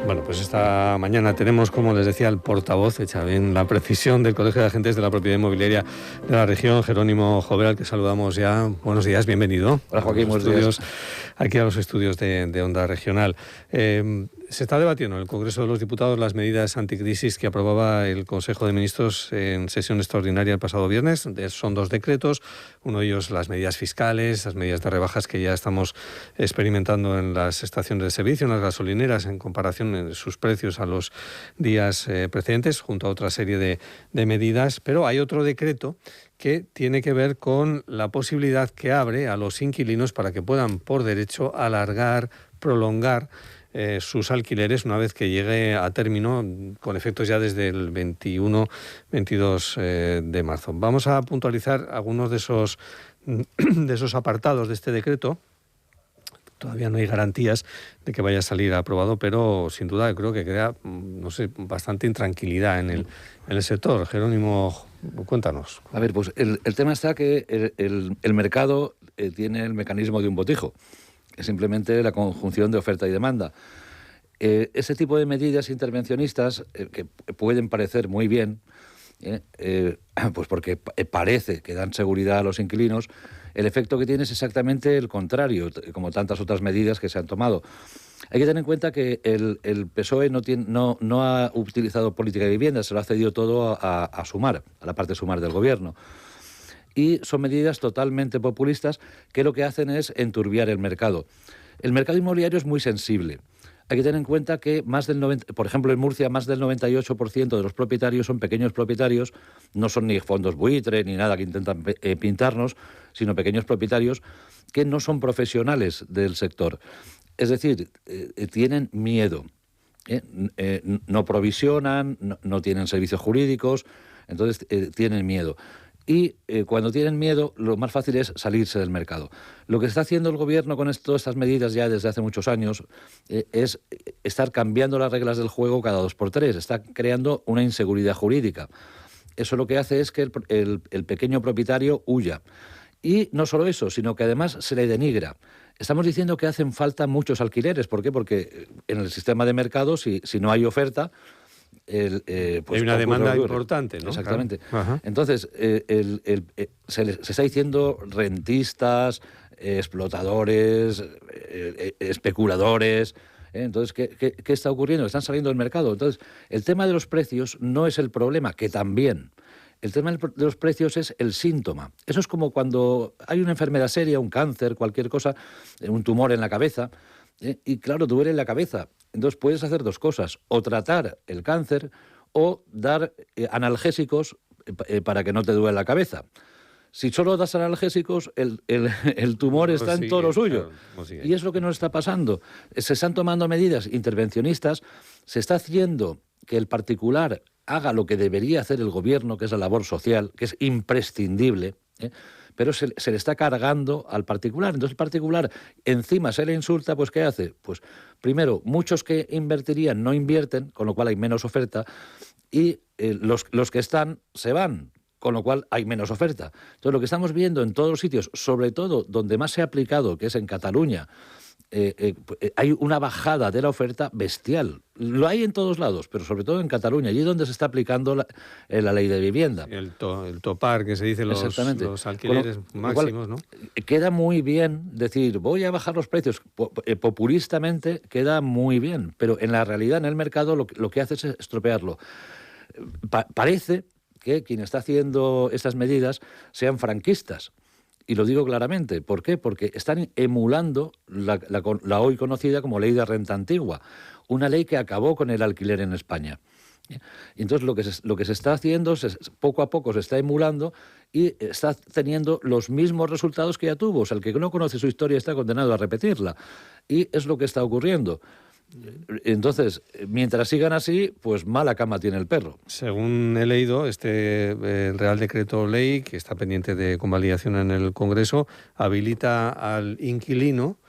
Bueno, pues esta mañana tenemos, como les decía, el portavoz, hecha bien la precisión, del Colegio de Agentes de la Propiedad Inmobiliaria de la región, Jerónimo Jover, al que saludamos ya. Buenos días, bienvenido. Hola Joaquín, buenos días. Aquí a los estudios de Onda Regional. Se está debatiendo en el Congreso de los Diputados las medidas anticrisis que aprobaba el Consejo de Ministros en sesión extraordinaria el pasado viernes. Son dos decretos, uno de ellos las medidas fiscales, las medidas de rebajas que ya estamos experimentando en las estaciones de servicio, en las gasolineras, en comparación en sus precios a los días precedentes, junto a otra serie de medidas. Pero hay otro decreto que tiene que ver con la posibilidad que abre a los inquilinos para que puedan, por derecho, alargar, prolongar sus alquileres una vez que llegue a término, con efectos ya desde el 21-22 de marzo. Vamos a puntualizar algunos de esos apartados de este decreto. Todavía no hay garantías de que vaya a salir aprobado, pero sin duda creo que crea, bastante intranquilidad en el sector. Jerónimo, cuéntanos. A ver, pues el tema está que el mercado tiene el mecanismo de un botijo. Es simplemente la conjunción de oferta y demanda. Ese tipo de medidas intervencionistas que pueden parecer muy bien, pues porque parece que dan seguridad a los inquilinos, el efecto que tiene es exactamente el contrario, como tantas otras medidas que se han tomado. Hay que tener en cuenta que el PSOE no ha utilizado política de vivienda, se lo ha cedido todo a Sumar, a la parte Sumar del gobierno. Y son medidas totalmente populistas que lo que hacen es enturbiar el mercado. El mercado inmobiliario es muy sensible. Hay que tener en cuenta que por ejemplo, en Murcia, más del 98% de los propietarios son pequeños propietarios, no son ni fondos buitre ni nada que intentan pintarnos, sino pequeños propietarios que no son profesionales del sector. Es decir, tienen miedo. No provisionan, no tienen servicios jurídicos, entonces tienen miedo. Y cuando tienen miedo, lo más fácil es salirse del mercado. Lo que está haciendo el gobierno con todas estas medidas ya desde hace muchos años es estar cambiando las reglas del juego cada 2 por 3. Está creando una inseguridad jurídica. Eso lo que hace es que el pequeño propietario huya. Y no solo eso, sino que además se le denigra. Estamos diciendo que hacen falta muchos alquileres. ¿Por qué? Porque en el sistema de mercado, si no hay oferta, pues hay una demanda importante, ¿no? Exactamente. Claro. Entonces, se está diciendo rentistas, explotadores, especuladores. Entonces, ¿qué está ocurriendo? Están saliendo del mercado. Entonces, el tema de los precios no es el problema, que también. El tema de los precios es el síntoma. Eso es como cuando hay una enfermedad seria, un cáncer, cualquier cosa, un tumor en la cabeza, y claro, duele en la cabeza. Entonces puedes hacer dos cosas, o tratar el cáncer o dar analgésicos para que no te duele la cabeza. Si solo das analgésicos, el tumor está en todo lo suyo. Claro, y es lo que nos está pasando. Se están tomando medidas intervencionistas, se está haciendo que el particular haga lo que debería hacer el gobierno, que es la labor social, que es imprescindible, pero se le está cargando al particular. Entonces el particular encima se le insulta, pues ¿qué hace? Pues primero, muchos que invertirían no invierten, con lo cual hay menos oferta, y los que están se van, con lo cual hay menos oferta. Entonces lo que estamos viendo en todos los sitios, sobre todo donde más se ha aplicado, que es en Cataluña, hay una bajada de la oferta bestial. Lo hay en todos lados, pero sobre todo en Cataluña, allí donde se está aplicando la ley de vivienda. El topar, que se dice, los alquileres máximos, ¿no? Queda muy bien decir, voy a bajar los precios. Populistamente queda muy bien, pero en la realidad, en el mercado, lo que hace es estropearlo. Parece que quien está haciendo estas medidas sean franquistas. Y lo digo claramente. ¿Por qué? Porque están emulando la hoy conocida como ley de renta antigua, una ley que acabó con el alquiler en España. Y entonces lo que se está haciendo, poco a poco se está emulando y está teniendo los mismos resultados que ya tuvo. O sea, el que no conoce su historia está condenado a repetirla. Y es lo que está ocurriendo. Entonces, mientras sigan así, pues mala cama tiene el perro. Según he leído, el Real Decreto Ley, que está pendiente de convalidación en el Congreso, habilita al inquilino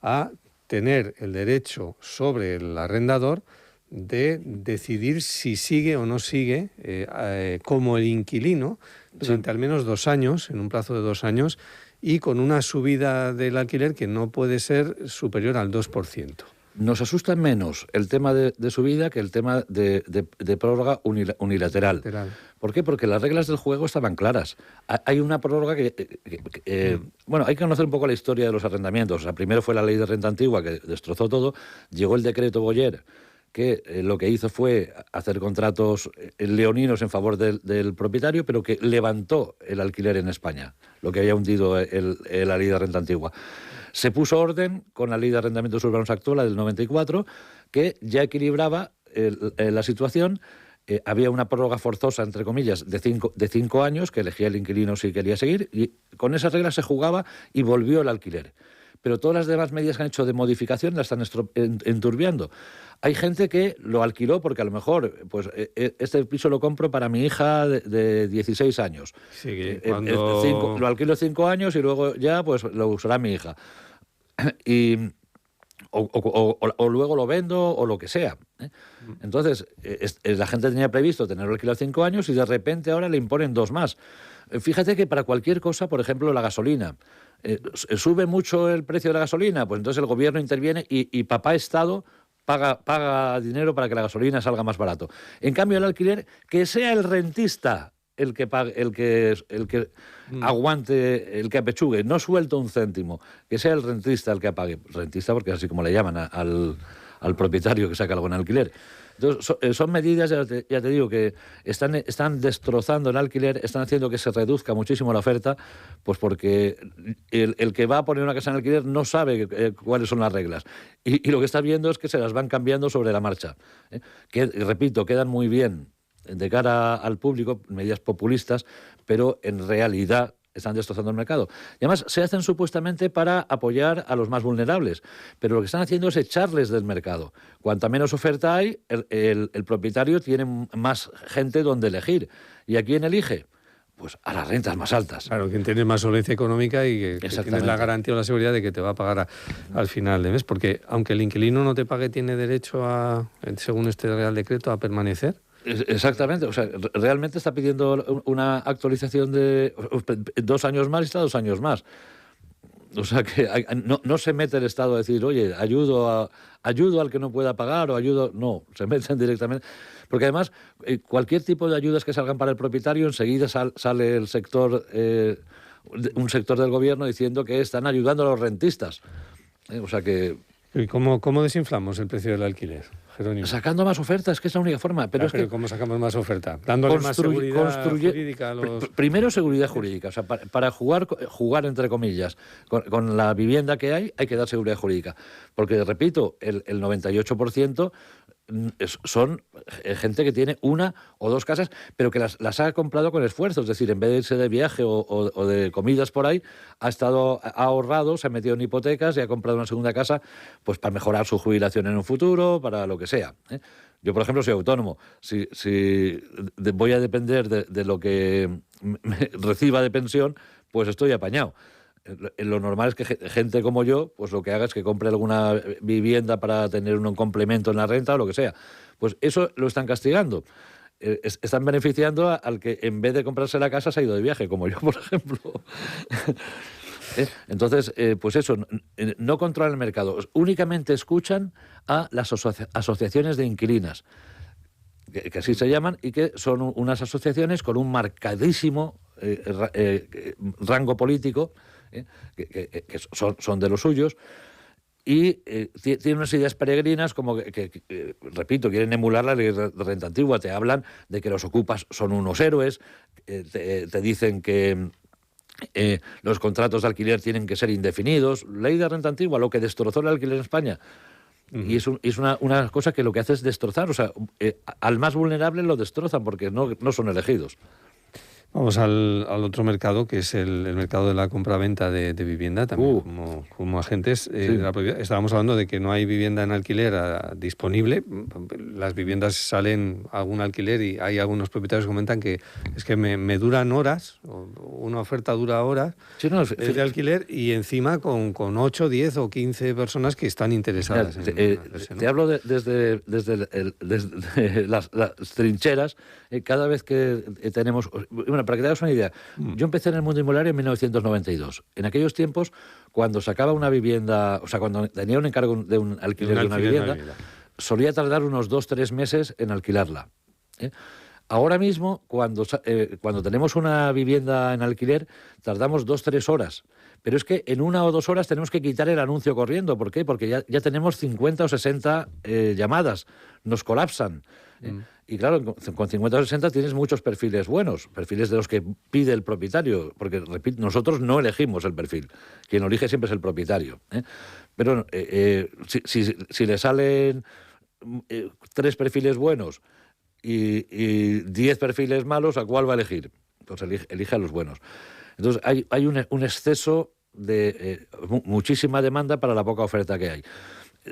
a tener el derecho sobre el arrendador de decidir si sigue o no sigue como el inquilino durante al menos 2 años, en un plazo de 2 años, y con una subida del alquiler que no puede ser superior al 2%. Nos asusta menos el tema de subida que el tema de prórroga unilateral. ¿Por qué? Porque las reglas del juego estaban claras. Hay una prórroga bueno, hay que conocer un poco la historia de los arrendamientos. O sea, primero fue la ley de renta antigua que destrozó todo, llegó el decreto Boyer, que lo que hizo fue hacer contratos leoninos en favor del propietario, pero que levantó el alquiler en España, lo que había hundido la ley de renta antigua. Se puso orden con la ley de arrendamientos urbanos actual, la del 94, que ya equilibraba la situación. Había una prórroga forzosa, entre comillas, de 5 años, que elegía el inquilino si quería seguir, y con esas reglas se jugaba y volvió el alquiler. Pero todas las demás medidas que han hecho de modificación la están enturbiando. Hay gente que lo alquiló porque a lo mejor, pues este piso lo compro para mi hija de 16 años. Sí, cuando... Lo alquilo 5 años y luego ya pues lo usará mi hija. O luego lo vendo o lo que sea. Entonces, la gente tenía previsto tenerlo alquilado 5 años y de repente ahora le imponen 2 más. Fíjate que para cualquier cosa, por ejemplo, la gasolina, sube mucho el precio de la gasolina, pues entonces el gobierno interviene y papá Estado paga dinero para que la gasolina salga más barato. En cambio, el alquiler, que sea el rentista el que pague, el que aguante, el que apechugue, no suelto un céntimo, que sea el rentista el que pague. Rentista porque es así como le llaman al propietario que saca algo en alquiler. Entonces, son medidas, ya te digo, que están destrozando el alquiler, están haciendo que se reduzca muchísimo la oferta, pues porque el que va a poner una casa en alquiler no sabe cuáles son las reglas. Y lo que está viendo es que se las van cambiando sobre la marcha. Que, repito, quedan muy bien de cara al público, medidas populistas, pero en realidad están destrozando el mercado. Y además se hacen supuestamente para apoyar a los más vulnerables, pero lo que están haciendo es echarles del mercado. Cuanta menos oferta hay, el propietario tiene más gente donde elegir. ¿Y a quién elige? Pues a las rentas más altas. Claro, quien tiene más solvencia económica y que tiene la garantía o la seguridad de que te va a pagar al final de mes. Porque aunque el inquilino no te pague, tiene derecho según este Real Decreto, a permanecer. Exactamente, o sea, realmente está pidiendo una actualización de 2 años más y está 2 años más. O sea que no se mete el Estado a decir, oye, ayudo al que no pueda pagar o ayudo... No, se meten directamente. Porque además, cualquier tipo de ayudas que salgan para el propietario, enseguida sale el sector, un sector del gobierno diciendo que están ayudando a los rentistas. O sea que... ¿Y cómo desinflamos el precio del alquiler, Jerónimo? Sacando más ofertas, que es la única forma. Pero ¿cómo sacamos más oferta? Dándole más seguridad jurídica a los... Primero, seguridad jurídica. O sea, para jugar entre comillas, con la vivienda que hay que dar seguridad jurídica. Porque, repito, el 98% son gente que tiene 1 o 2 casas, pero que las ha comprado con esfuerzo. Es decir, en vez de irse de viaje o de comidas por ahí, ha ahorrado, se ha metido en hipotecas y ha comprado una segunda casa pues para mejorar su jubilación en un futuro, para lo que sea. Yo, por ejemplo, soy autónomo. Si voy a depender de lo que reciba de pensión, pues estoy apañado. Lo normal es que gente como yo, pues lo que haga es que compre alguna vivienda para tener un complemento en la renta o lo que sea. Pues eso lo están castigando. Están beneficiando al que en vez de comprarse la casa se ha ido de viaje, como yo, por ejemplo. Entonces, pues eso, no controlan el mercado. Únicamente escuchan a las asociaciones de inquilinas, que así se llaman, y que son unas asociaciones con un marcadísimo rango político, que son de los suyos, y tienen unas ideas peregrinas como que, repito, quieren emular la ley de renta antigua. Te hablan de que los ocupas son unos héroes, te dicen que los contratos de alquiler tienen que ser indefinidos. Ley de renta antigua, lo que destrozó el alquiler en España. Y es una cosa que lo que hace es destrozar. O sea, al más vulnerable lo destrozan porque no son elegidos. Vamos al otro mercado, que es el mercado de la compraventa de vivienda, también como agentes. Sí. Estábamos hablando de que no hay vivienda en alquiler disponible. Las viviendas salen a algún alquiler y hay algunos propietarios que comentan que es que me duran horas, una oferta dura horas de alquiler, y encima con 8, 10 o 15 personas que están interesadas en hacerse, ¿no? Te hablo desde las trincheras. Cada vez que tenemos... bueno, para que te hagas una idea, yo empecé en el mundo inmobiliario en 1992. En aquellos tiempos, cuando sacaba una vivienda, o sea, cuando tenía un encargo de un alquiler de una vivienda, solía tardar unos 2-3 meses en alquilarla. Ahora mismo, cuando tenemos una vivienda en alquiler, tardamos 2-3 horas. Pero es que en 1 o 2 horas tenemos que quitar el anuncio corriendo. ¿Por qué? Porque ya tenemos 50 o 60 llamadas. Nos colapsan. Y claro, con 50 o 60 tienes muchos perfiles buenos, perfiles de los que pide el propietario. Porque, repito, nosotros no elegimos el perfil. Quien lo elige siempre es el propietario. Pero si le salen 3 perfiles buenos y 10 perfiles malos, ¿a cuál va a elegir? Pues elige a los buenos. Entonces hay un exceso de muchísima demanda para la poca oferta que hay.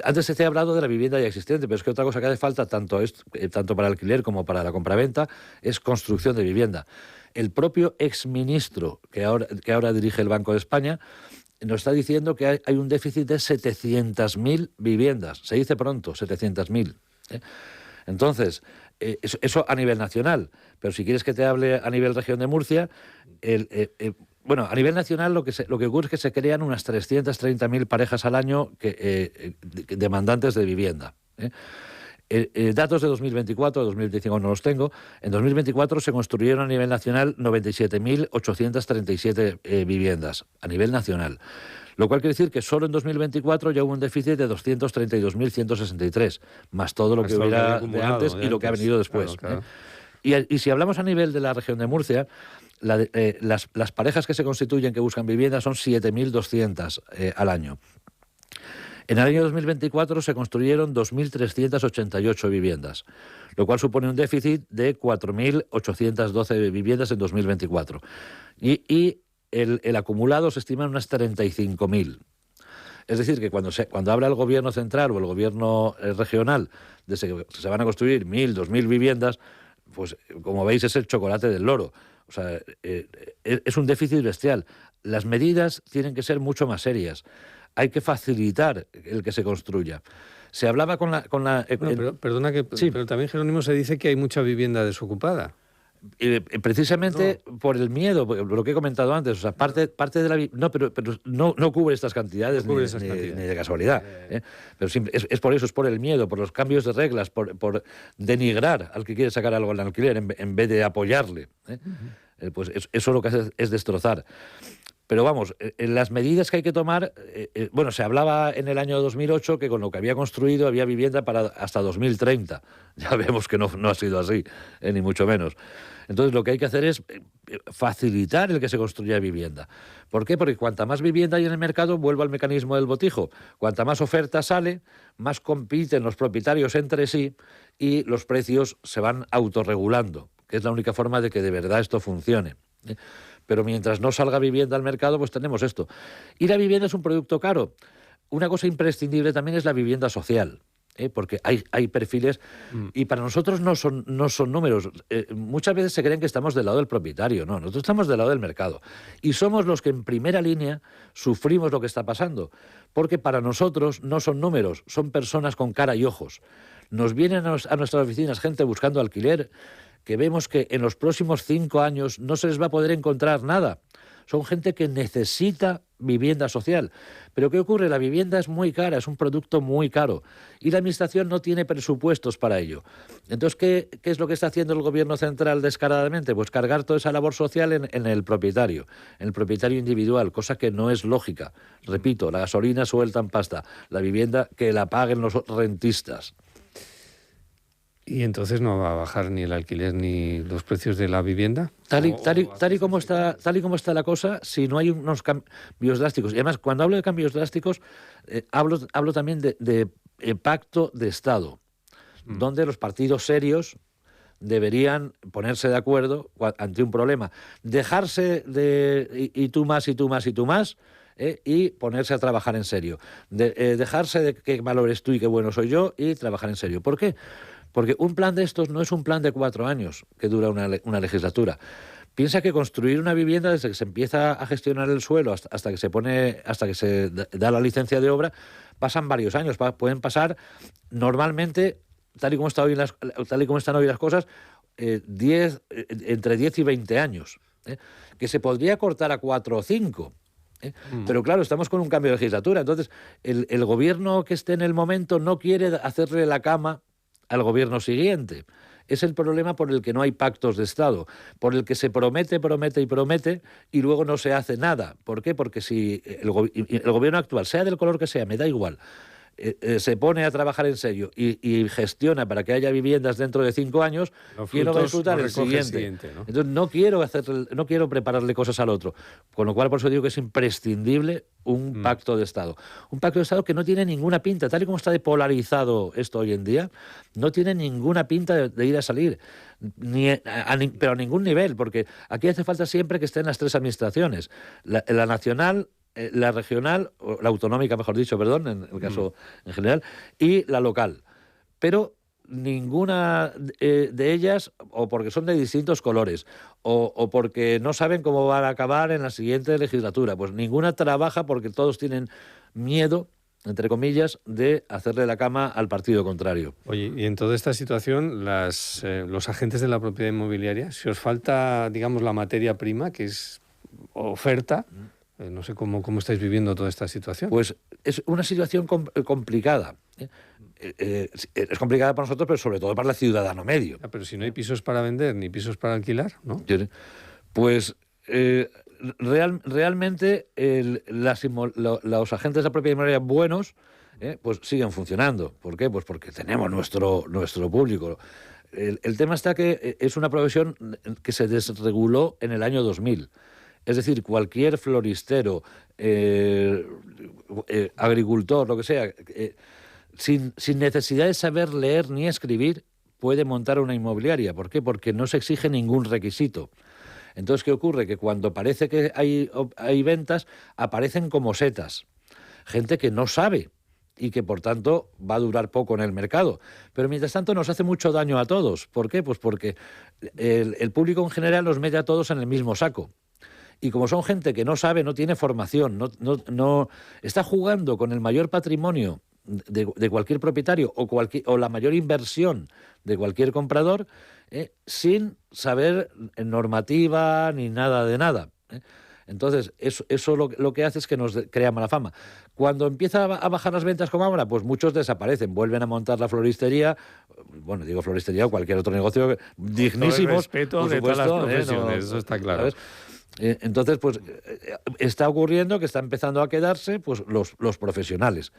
Antes te he hablado de la vivienda ya existente, pero es que otra cosa que hace falta, tanto para el alquiler como para la compraventa, es construcción de vivienda. El propio exministro que ahora dirige el Banco de España nos está diciendo que hay un déficit de 700.000 viviendas. Se dice pronto, 700.000. Entonces, eso a nivel nacional. Pero si quieres que te hable a nivel región de Murcia, bueno, a nivel nacional lo que ocurre es que se crean unas 330.000 parejas al año demandantes de vivienda. Datos de 2024, 2025 no los tengo. En 2024 se construyeron a nivel nacional 97.837 viviendas a nivel nacional. Lo cual quiere decir que solo en 2024 ya hubo un déficit de 232.163, más todo lo que hubiera de antes y lo que ha venido después. Claro. Y si hablamos a nivel de la región de Murcia, las parejas que se constituyen que buscan vivienda son 7.200 al año. En el año 2024 se construyeron 2.388 viviendas, lo cual supone un déficit de 4.812 viviendas en 2024. Y el acumulado se estima en unas 35.000. Es decir, que cuando habla el gobierno central o el gobierno regional de que se van a construir 1.000, 2.000 viviendas, pues como veis es el chocolate del loro. O sea, es un déficit bestial. Las medidas tienen que ser mucho más serias. Hay que facilitar el que se construya. Se hablaba con la... pero, perdona sí. Pero también, Jerónimo, se dice que hay mucha vivienda desocupada. Precisamente por el miedo, por lo que he comentado antes. O sea, parte de la... No, pero no cubre estas cantidades, ni de casualidad. Pero es por eso, es por el miedo, por los cambios de reglas, por denigrar al que quiere sacar algo al alquiler en vez de apoyarle. Pues eso lo que hace es destrozar. Pero vamos, en las medidas que hay que tomar, bueno, se hablaba en el año 2008 que con lo que había construido había vivienda para hasta 2030. Ya vemos que no ha sido así, ni mucho menos. Entonces lo que hay que hacer es facilitar el que se construya vivienda. ¿Por qué? Porque cuanta más vivienda hay en el mercado, vuelvo al mecanismo del botijo. Cuanta más oferta sale, más compiten los propietarios entre sí y los precios se van autorregulando, que es la única forma de que de verdad esto funcione. Pero mientras no salga vivienda al mercado, pues tenemos esto. Y la vivienda es un producto caro. Una cosa imprescindible también es la vivienda social, porque hay perfiles y para nosotros no son números. Muchas veces se creen que estamos del lado del propietario. No, nosotros estamos del lado del mercado. Y somos los que en primera línea sufrimos lo que está pasando, porque para nosotros no son números, son personas con cara y ojos. Nos vienen a nuestras oficinas gente buscando alquiler, que vemos que en los próximos 5 años no se les va a poder encontrar nada. Son gente que necesita vivienda social. Pero ¿qué ocurre? La vivienda es muy cara, es un producto muy caro. Y la Administración no tiene presupuestos para ello. Entonces, ¿qué es lo que está haciendo el Gobierno central descaradamente? Pues cargar toda esa labor social en el propietario individual, cosa que no es lógica. Repito, la gasolina suelta en pasta, la vivienda que la paguen los rentistas. ¿Y entonces no va a bajar ni el alquiler ni los precios de la vivienda? Tal y como está la cosa, si no hay unos cambios drásticos. Y además, cuando hablo de cambios drásticos, hablo también de pacto de Estado, donde los partidos serios deberían ponerse de acuerdo ante un problema. Dejarse de y tú más, y tú más, y tú más, y ponerse a trabajar en serio. Dejarse de qué malo eres tú y qué bueno soy yo, y trabajar en serio. ¿Por qué? Porque un plan de estos no es un plan de 4 años que dura una legislatura. Piensa que construir una vivienda desde que se empieza a gestionar el suelo hasta que se da la licencia de obra, pasan varios años. Pueden pasar normalmente tal y como están hoy las cosas, entre 10 y 20 años, que se podría cortar a 4 o 5. Pero claro, estamos con un cambio de legislatura, entonces el gobierno que esté en el momento no quiere hacerle la cama al gobierno siguiente. Es el problema por el que no hay pactos de Estado, por el que se promete y luego no se hace nada. ¿Por qué? Porque si el gobierno actual, sea del color que sea, me da igual, se pone a trabajar en serio y gestiona para que haya viviendas dentro de 5 años, ¿quién no va a disfrutar el siguiente? ¿No? Entonces no quiero prepararle cosas al otro. Con lo cual, por eso digo que es imprescindible un pacto de Estado. Un pacto de Estado que no tiene ninguna pinta, tal y como está depolarizado esto hoy en día, no tiene ninguna pinta de ir a salir, pero a ningún nivel, porque aquí hace falta siempre que estén las 3 administraciones, la nacional, la regional, o la autonómica, mejor dicho, perdón, en el caso en general, y la local. Pero ninguna de ellas, o porque son de distintos colores, o porque no saben cómo van a acabar en la siguiente legislatura, pues ninguna trabaja porque todos tienen miedo, entre comillas, de hacerle la cama al partido contrario. Oye, y en toda esta situación, los agentes de la propiedad inmobiliaria, si os falta, digamos, la materia prima, que es oferta, no sé cómo estáis viviendo toda esta situación. Pues es una situación complicada. Es complicada para nosotros, pero sobre todo para el ciudadano medio. Pero si no hay pisos para vender ni pisos para alquilar, ¿no? Pues realmente los agentes de la propiedad inmobiliaria buenos pues siguen funcionando. ¿Por qué? Pues porque tenemos nuestro público. El tema está que es una profesión que se desreguló en el año 2000. Es decir, cualquier floristero, agricultor, lo que sea, sin necesidad de saber leer ni escribir, puede montar una inmobiliaria. ¿Por qué? Porque no se exige ningún requisito. Entonces, ¿qué ocurre? Que cuando parece que hay ventas, aparecen como setas. Gente que no sabe y que, por tanto, va a durar poco en el mercado. Pero, mientras tanto, nos hace mucho daño a todos. ¿Por qué? Pues porque el público en general los mete a todos en el mismo saco. Y como son gente que no sabe, no tiene formación, no está jugando con el mayor patrimonio de cualquier propietario o la mayor inversión de cualquier comprador, sin saber normativa ni nada de nada. Entonces, eso lo que hace es que nos crea mala fama. Cuando empieza a bajar las ventas como ahora, pues muchos desaparecen, vuelven a montar la floristería, bueno, digo floristería o cualquier otro negocio dignísimo. Con el respeto de todas las profesiones, eso está claro. ¿Sabes? Entonces, pues está ocurriendo que está empezando a quedarse pues los profesionales.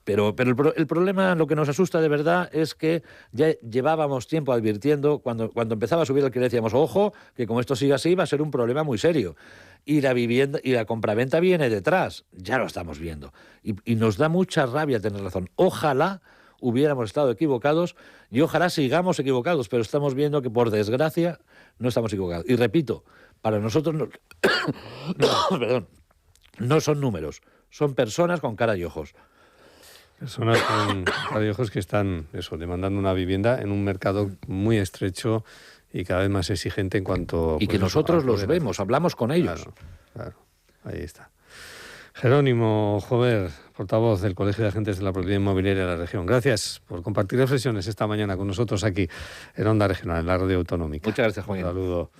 Pero el problema, lo que nos asusta de verdad, es que ya llevábamos tiempo advirtiendo, cuando empezaba a subir el alquiler decíamos, ojo, que como esto sigue así va a ser un problema muy serio. Y la vivienda y la compraventa viene detrás, ya lo estamos viendo. Y nos da mucha rabia tener razón. Ojalá hubiéramos estado equivocados y ojalá sigamos equivocados, pero estamos viendo que, por desgracia, no estamos equivocados. Y repito, para nosotros perdón, no son números, son personas con cara y ojos. Personas con cara y ojos que están demandando una vivienda en un mercado muy estrecho y cada vez más exigente en cuanto... Y que nosotros los vemos, hablamos con ellos. Claro, ahí está. Jerónimo Jover, portavoz del Colegio de Agentes de la Propiedad Inmobiliaria de la Región. Gracias por compartir reflexiones esta mañana con nosotros aquí en Onda Regional, en la Radio Autonómica. Muchas gracias, Juan. Un saludo.